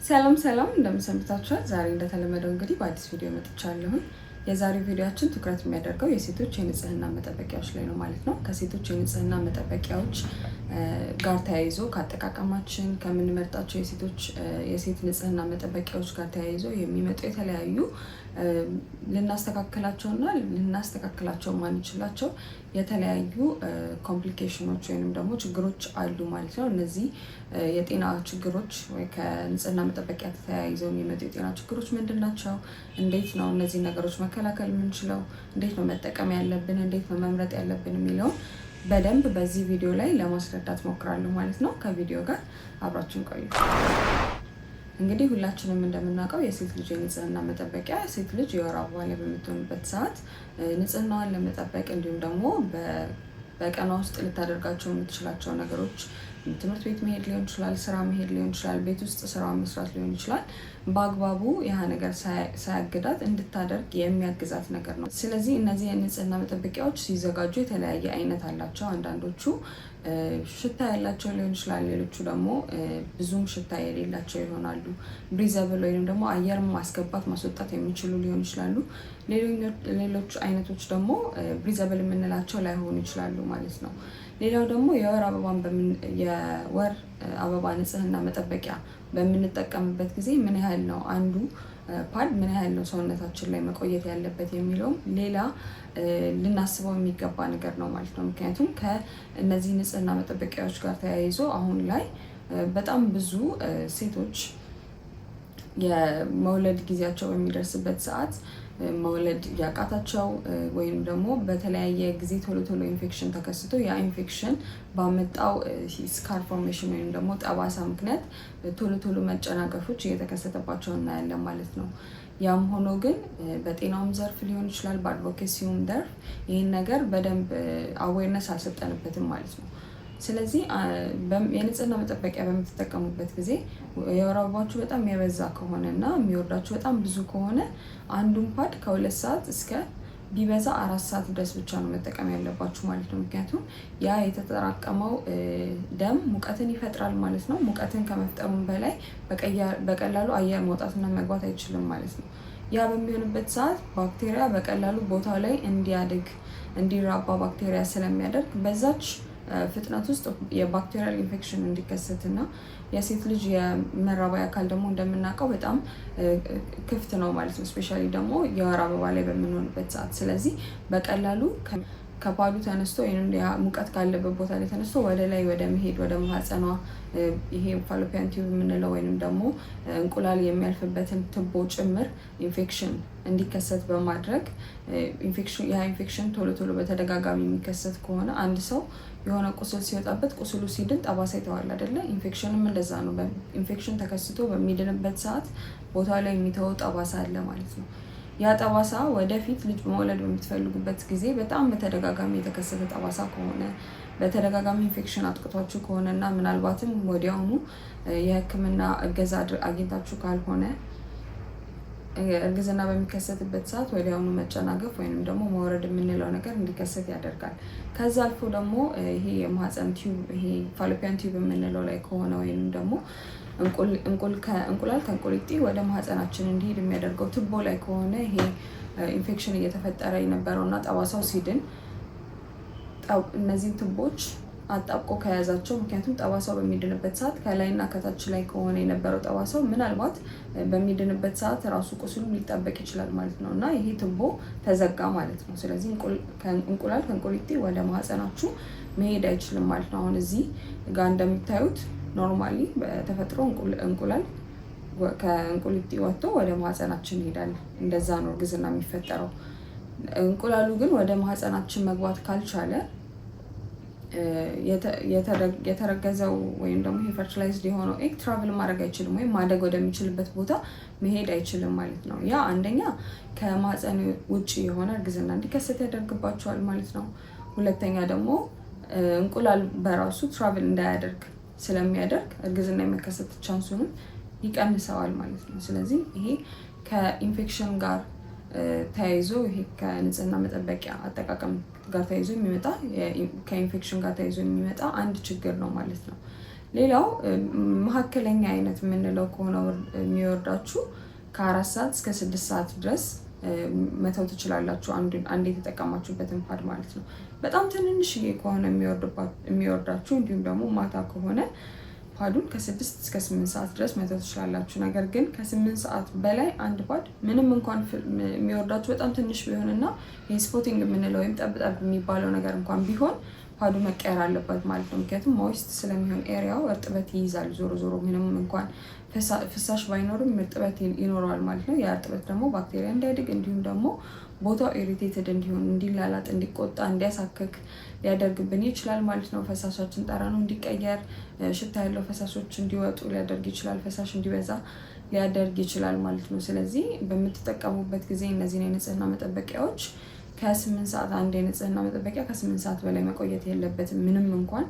ሰላም እንደምሰምታችኋል። ዛሬ እንደተለመደው እንግዲህ በአዲስ ቪዲዮ መጥቻለሁ። የዛሬው ቪዲዮአችን ትኩረት የሚያደርገው የሴቶች የንጽህና መጠበቂያዎች ላይ ነው ማለት ነው። ከሴቶች የንጽህና መጠበቂያዎች ጋር ተያይዞ ከአጠቃቀማችን ከምንመርጣቸው የሴት ንጽህና መጠበቂያዎች ጋር ተያይዞ የሚመጡ የተለያዩ ልናስተካክላቸውና ልናስተካክላቸው ማንችላቸው የተለያዩ ኮምፕሊኬሽኖች ወይንም ደግሞ ችግሮች አሉ ማለት ነው። እነዚህ የጤና ችግሮች ወይ ከንጽህና መጠበቂያ ተያይዘው የሚመጡ የጤና ችግሮች ምንድን ናቸው? እንዴት ነው እነዚህ ነገሮች መከላከል የምንችለው? እንዴት ነው መጠቀም ያለብን? እንዴት ነው መምረጥ ያለብን የሚለውን በደንብ በዚህ ቪዲዮ ላይ ለማስረዳት ሞክራለሁ ማለት ነው። ከቪዲዮ ጋር አብራችን ቆዩ። እንግዲህ ሁላችንም እንደምናውቀው የሴት ልጅ የንጽህና መጠበቂያ ሴት ልጅ የወር አበባ ላይ በምትሆንበት ሰዓት ንጽህናዋን ለመጠበቅ እንዲሁም ደግሞ በቀኗ ውስጥ ልታደርጋቸው የምትችላቸው ነገሮች ትምህርት ቤት መሄድ ሊሆን ይችላል፣ ስራ መሄድ ሊሆን ይችላል፣ ቤት ውስጥ ስራ መስራት ሊሆን ይችላል። በአግባቡ ያ ነገር ሳያግዳት እንድታደርግ የሚያግዛት ነገር ነው። ስለዚህ እነዚህ የንጽህና መጠበቂያዎች ሲዘጋጁ የተለያየ አይነት አላቸው። አንዳንዶቹ ሽታ ያላቸው ሊሆን ይችላል፣ ሌሎቹ ደግሞ ብዙም ሽታ የሌላቸው ይሆናሉ። ብሪዘብል ወይም ደግሞ አየር ማስገባት ማስወጣት የሚችሉ ሊሆን ይችላሉ። ሌሎች አይነቶች ደግሞ ብሪዘብል የምንላቸው ላይሆኑ ይችላሉ ማለት ነው። ሌላው ደግሞ የወር አበባ ንጽህና መጠበቂያ በምንጠቀምበት ጊዜ ምን ያህል ነው አንዱ ፓድ ምን ያህል ነው ሰውነታችን ላይ መቆየት ያለበት የሚለውም ሌላ ልናስበው የሚገባ ነገር ነው ማለት ነው። ምክንያቱም ከእነዚህ ንጽህና መጠበቂያዎች ጋር ተያይዞ አሁን ላይ በጣም ብዙ ሴቶች የመውለድ ጊዜያቸው በሚደርስበት ሰዓት መውለድ ያቃታቸው ወይም ደግሞ በተለያየ ጊዜ ቶሎ ኢንፌክሽን ተከስቶ ያ ኢንፌክሽን ባመጣው ስካር ፎርሜሽን ወይም ደግሞ ጠባሳ ምክንያት ቶሎ መጨናገፎች እየተከሰተባቸው እናያለን ማለት ነው። ያም ሆኖ ግን በጤናውም ዘርፍ ሊሆን ይችላል፣ በአድቮኬሲውም ዘርፍ ይህን ነገር በደንብ አዌርነስ አልሰጠንበትም ማለት ነው። ስለዚህ የንጽህና መጠበቂያ በምትጠቀሙበት ጊዜ የወር አበባችሁ በጣም የበዛ ከሆነ እና የሚወርዳችሁ በጣም ብዙ ከሆነ አንዱን ፓድ ከ2 ሰዓት እስከ ቢበዛ 4 ሰዓት ድረስ ብቻ ነው መጠቀም ያለባችሁ ማለት ነው። ምክንያቱም ያ የተጠራቀመው ደም ሙቀትን ይፈጥራል ማለት ነው። ሙቀትን ከመፍጠሩም በላይ በቀላሉ አየር መውጣትና መግባት አይችልም ማለት ነው። ያ በሚሆንበት ሰዓት ባክቴሪያ በቀላሉ ቦታው ላይ እንዲራባ ባክቴሪያ ስለሚያደርግ በዛች ፍጥነት ውስጥ የባክቴሪያል ኢንፌክሽን እንዲከሰትና የሴት ልጅ የመራቢያ አካል ደግሞ እንደምናውቀው በጣም ክፍት ነው ማለት ነው። ስፔሻሊ ደግሞ የወር አበባ ላይ በምንሆንበት ሰዓት። ስለዚህ በቀላሉ ከፓዱ ተነስቶ ወይም ሙቀት ካለበት ቦታ ላይ ተነስቶ ወደ ላይ ወደ መሄድ ወደ ማህፀኗ ይሄ ፋሎፒያን ቲዩብ የምንለው ወይም ደግሞ እንቁላል የሚያልፍበትን ትቦ ጭምር ኢንፌክሽን እንዲከሰት በማድረግ ኢንፌክሽን ቶሎ በተደጋጋሚ የሚከሰት ከሆነ አንድ ሰው የሆነ ቁስል ሲወጣበት ቁስሉ ሲድን ጠባሳ ይተዋል አይደለ? ኢንፌክሽንም እንደዛ ነው። ኢንፌክሽን ተከስቶ በሚድንበት ሰዓት ቦታ ላይ የሚተወው ጠባሳ አለ ማለት ነው። ያ ጠባሳ ወደፊት ልጅ መውለድ በምትፈልጉበት ጊዜ በጣም በተደጋጋሚ የተከሰተ ጠባሳ ከሆነ በተደጋጋሚ ኢንፌክሽን አጥቅቷችሁ ከሆነ እና ምናልባትም ወዲያውኑ የሕክምና እገዛ አግኝታችሁ ካልሆነ እርግዝና በሚከሰትበት ሰዓት ወዲያውኑ መጨናገፍ ወይም ደግሞ መውረድ የምንለው ነገር እንዲከሰት ያደርጋል። ከዛ አልፎ ደግሞ ይሄ የማህፀን ቲዩብ ይሄ ፋሎፒያን ቲዩብ የምንለው ላይ ከሆነ ወይም ደግሞ እንቁላል ከእንቁሊጢ ወደ ማህፀናችን እንዲሄድ የሚያደርገው ትቦ ላይ ከሆነ ይሄ ኢንፌክሽን እየተፈጠረ የነበረውና ጠባሳው ሲድን እነዚህን ትቦች አጣብቆ ከያዛቸው፣ ምክንያቱም ጠባሳው በሚድንበት ሰዓት ከላይና ከታች ላይ ከሆነ የነበረው ጠባሳው ምናልባት በሚድንበት ሰዓት ራሱ ቁስሉ ሊጠበቅ ይችላል ማለት ነው እና ይሄ ትቦ ተዘጋ ማለት ነው። ስለዚህ እንቁላል ከእንቁሊጢ ወደ ማህፀናችሁ መሄድ አይችልም ማለት ነው። አሁን እዚህ ጋር እንደሚታዩት ኖርማሊ በተፈጥሮ እንቁላል ከእንቁሊጢ ወጥቶ ወደ ማህፀናችን ይሄዳል። እንደዛ ነው እርግዝና የሚፈጠረው። እንቁላሉ ግን ወደ ማህፀናችን መግባት ካልቻለ የተረገዘው ወይም ደግሞ የፈርቲላይዝድ የሆነው ኤግ ትራቭል ማድረግ አይችልም ወይም ማደግ ወደሚችልበት ቦታ መሄድ አይችልም ማለት ነው። ያ አንደኛ ከማህፀን ውጭ የሆነ እርግዝና እንዲከሰት ያደርግባቸዋል ማለት ነው። ሁለተኛ ደግሞ እንቁላል በራሱ ትራቭል እንዳያደርግ ስለሚያደርግ እርግዝና የመከሰት ቻንሱንም ይቀንሰዋል ማለት ነው። ስለዚህ ይሄ ከኢንፌክሽን ጋር ተያይዞ ይሄ ከንጽህና መጠበቂያ አጠቃቀም ጋር ተያይዞ የሚመጣ ከኢንፌክሽን ጋር ተያይዞ የሚመጣ አንድ ችግር ነው ማለት ነው። ሌላው መካከለኛ አይነት የምንለው ከሆነ የሚወርዳችሁ ከ4 ሰዓት እስከ 6 ሰዓት ድረስ መተው ትችላላችሁ፣ አንድ የተጠቀማችሁበትን ፓድ ማለት ነው። በጣም ትንንሽዬ ከሆነ የሚወርዳችሁ እንዲሁም ደግሞ ማታ ከሆነ ፓዱን ከ6 እስከ 8 ሰዓት ድረስ መተው ትችላላችሁ። ነገር ግን ከ8 ሰዓት በላይ አንድ ፓድ ምንም እንኳን የሚወርዳችሁ በጣም ትንሽ ቢሆንና ስፖቲንግ የምንለው ወይም ጠብጠብ የሚባለው ነገር እንኳን ቢሆን ፓዱ መቀየር አለበት ማለት ነው። ምክንያቱም ሞይስት ስለሚሆን ኤሪያው እርጥበት ይይዛል። ዞሮ ዞሮ ምንም እንኳን ፍሳሽ ባይኖርም እርጥበት ይኖረዋል ማለት ነው። ያ እርጥበት ደግሞ ባክቴሪያ እንዲያድግ እንዲሁም ደግሞ ቦታው ኢሪቴትድ እንዲሆን፣ እንዲላላጥ፣ እንዲቆጣ፣ እንዲያሳክክ ሊያደርግብን ይችላል ማለት ነው። ፈሳሻችን ጠረኑ እንዲቀየር፣ ሽታ ያለው ፈሳሾች እንዲወጡ ሊያደርግ ይችላል። ፈሳሽ እንዲበዛ ሊያደርግ ይችላል ማለት ነው። ስለዚህ በምትጠቀሙበት ጊዜ እነዚህን የንጽህና መጠበቂያዎች ከ8 ሰዓት አንድ የንጽህና መጠበቂያ ከ8 ሰዓት በላይ መቆየት የለበትም። ምንም እንኳን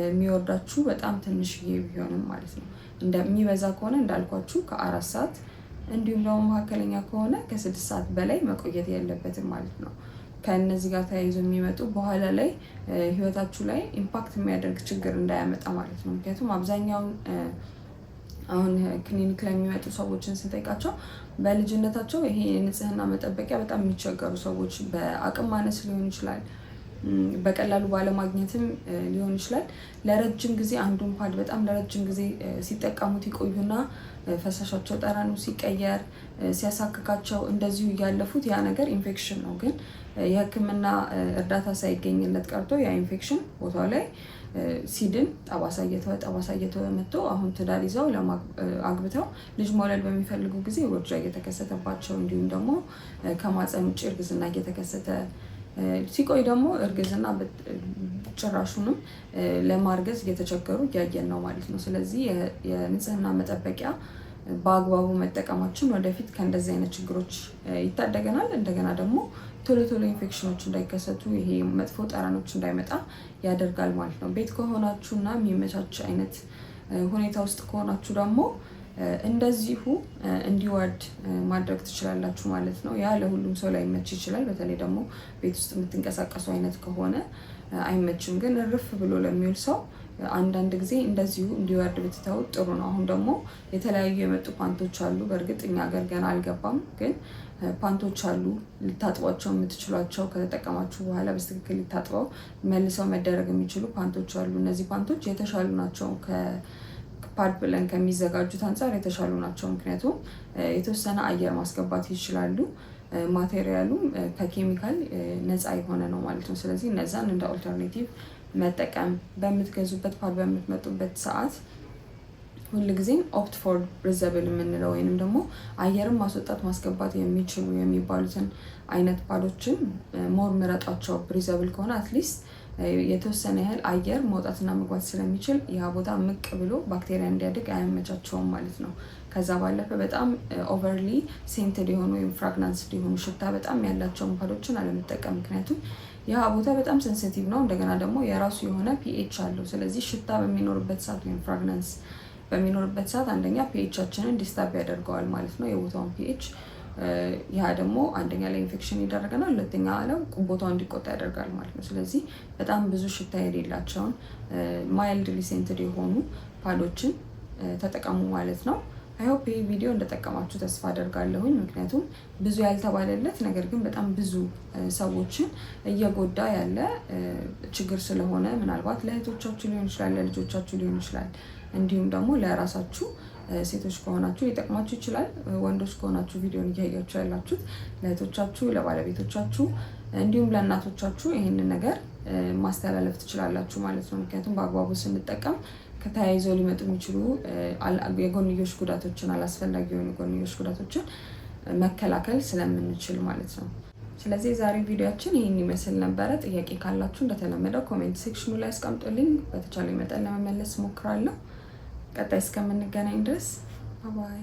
የሚወርዳችሁ በጣም ትንሽዬ ቢሆንም ማለት ነው። እንደሚበዛ ከሆነ እንዳልኳችሁ ከ4 ሰዓት እንዲሁም ደግሞ መካከለኛ ከሆነ ከ6 ሰዓት በላይ መቆየት የለበትም ማለት ነው። ከእነዚህ ጋር ተያይዞ የሚመጡ በኋላ ላይ ህይወታችሁ ላይ ኢምፓክት የሚያደርግ ችግር እንዳያመጣ ማለት ነው። ምክንያቱም አብዛኛውን አሁን ክሊኒክ ላይ የሚመጡ ሰዎችን ስንጠይቃቸው በልጅነታቸው ይሄ የንጽህና መጠበቂያ በጣም የሚቸገሩ ሰዎች በአቅም ማነስ ሊሆን ይችላል፣ በቀላሉ ባለማግኘትም ሊሆን ይችላል። ለረጅም ጊዜ አንዱን ፓድ በጣም ለረጅም ጊዜ ሲጠቀሙት ይቆዩና ፈሳሻቸው ጠረኑ ሲቀየር ሲያሳክካቸው እንደዚሁ እያለፉት ያ ነገር ኢንፌክሽን ነው። ግን የሕክምና እርዳታ ሳይገኝለት ቀርቶ ያ ኢንፌክሽን ቦታው ላይ ሲድን ጠባሳ እየተወ መጥቶ አሁን ትዳር ይዘው አግብተው ልጅ መውለድ በሚፈልጉ ጊዜ ውርጃ እየተከሰተባቸው እንዲሁም ደግሞ ከማፀን ውጭ እርግዝና እየተከሰተ ሲቆይ ደግሞ እርግዝና ጭራሹንም ለማርገዝ እየተቸገሩ እያየን ነው ማለት ነው። ስለዚህ የንጽህና መጠበቂያ በአግባቡ መጠቀማችን ወደፊት ከእንደዚህ አይነት ችግሮች ይታደገናል። እንደገና ደግሞ ቶሎ ኢንፌክሽኖች እንዳይከሰቱ ይሄ መጥፎ ጠረኖች እንዳይመጣ ያደርጋል ማለት ነው። ቤት ከሆናችሁና የሚመቻች አይነት ሁኔታ ውስጥ ከሆናችሁ ደግሞ እንደዚሁ እንዲወርድ ማድረግ ትችላላችሁ ማለት ነው። ያ ለሁሉም ሰው ላይመች ይችላል። በተለይ ደግሞ ቤት ውስጥ የምትንቀሳቀሱ አይነት ከሆነ አይመችም። ግን እርፍ ብሎ ለሚውል ሰው አንዳንድ ጊዜ እንደዚሁ እንዲወርድ ብትተውት ጥሩ ነው። አሁን ደግሞ የተለያዩ የመጡ ፓንቶች አሉ። በእርግጥ እኛ ሀገር ገና አልገባም፣ ግን ፓንቶች አሉ ልታጥቧቸው የምትችሏቸው ከተጠቀማችሁ በኋላ በትክክል ልታጥበው መልሰው መደረግ የሚችሉ ፓንቶች አሉ። እነዚህ ፓንቶች የተሻሉ ናቸው። ፓድ ብለን ከሚዘጋጁት አንጻር የተሻሉ ናቸው። ምክንያቱም የተወሰነ አየር ማስገባት ይችላሉ። ማቴሪያሉ ከኬሚካል ነፃ የሆነ ነው ማለት ነው። ስለዚህ እነዛን እንደ ኦልተርኔቲቭ መጠቀም በምትገዙበት ፓድ በምትመጡበት ሰዓት ሁልጊዜም ኦፕት ፎር ብሪዘብል የምንለው ወይንም ደግሞ አየርን ማስወጣት ማስገባት የሚችሉ የሚባሉትን አይነት ፓዶችን ሞር ምረጧቸው። ብሪዘብል ከሆነ አትሊስት የተወሰነ ያህል አየር መውጣትና መግባት ስለሚችል ያ ቦታ ምቅ ብሎ ባክቴሪያ እንዲያድግ አያመቻቸውም ማለት ነው። ከዛ ባለፈ በጣም ኦቨርሊ ሴንትድ የሆኑ ወይም ፍራግናንስ የሆኑ ሽታ በጣም ያላቸውን ፓዶችን አለመጠቀም። ምክንያቱም ያ ቦታ በጣም ሴንሲቲቭ ነው። እንደገና ደግሞ የራሱ የሆነ ፒኤች አለው። ስለዚህ ሽታ በሚኖርበት ሰዓት ወይም ፍራግናንስ በሚኖርበት ሰዓት አንደኛ ፒኤቻችንን ዲስታርብ ያደርገዋል ማለት ነው፣ የቦታውን ፒኤች። ያ ደግሞ አንደኛ ላይ ኢንፌክሽን ይደረገናል፣ ሁለተኛ አለው ቦታው እንዲቆጣ ያደርጋል ማለት ነው። ስለዚህ በጣም ብዙ ሽታ የሌላቸውን ማይልድሊ ሴንትድ የሆኑ ፓዶችን ተጠቀሙ ማለት ነው። አይሆፕ ይህ ቪዲዮ እንደጠቀማችሁ ተስፋ አደርጋለሁኝ። ምክንያቱም ብዙ ያልተባለለት ነገር ግን በጣም ብዙ ሰዎችን እየጎዳ ያለ ችግር ስለሆነ ምናልባት ለእህቶቻችሁ ሊሆን ይችላል፣ ለልጆቻችሁ ሊሆን ይችላል፣ እንዲሁም ደግሞ ለራሳችሁ ሴቶች ከሆናችሁ ሊጠቅማችሁ ይችላል። ወንዶች ከሆናችሁ ቪዲዮን እያያችሁ ያላችሁት ለእህቶቻችሁ፣ ለባለቤቶቻችሁ እንዲሁም ለእናቶቻችሁ ይህንን ነገር ማስተላለፍ ትችላላችሁ ማለት ነው። ምክንያቱም በአግባቡ ስንጠቀም ከተያይዘው ሊመጡ የሚችሉ የጎንዮሽ ጉዳቶችን፣ አላስፈላጊ የሆኑ ጎንዮሽ ጉዳቶችን መከላከል ስለምንችል ማለት ነው። ስለዚህ የዛሬ ቪዲዮችን ይህን ይመስል ነበረ። ጥያቄ ካላችሁ እንደተለመደው ኮሜንት ሴክሽኑ ላይ አስቀምጡልኝ። በተቻለ መጠን ለመመለስ ሞክራለሁ። ቀጣይ እስከምንገናኝ ድረስ ባይ።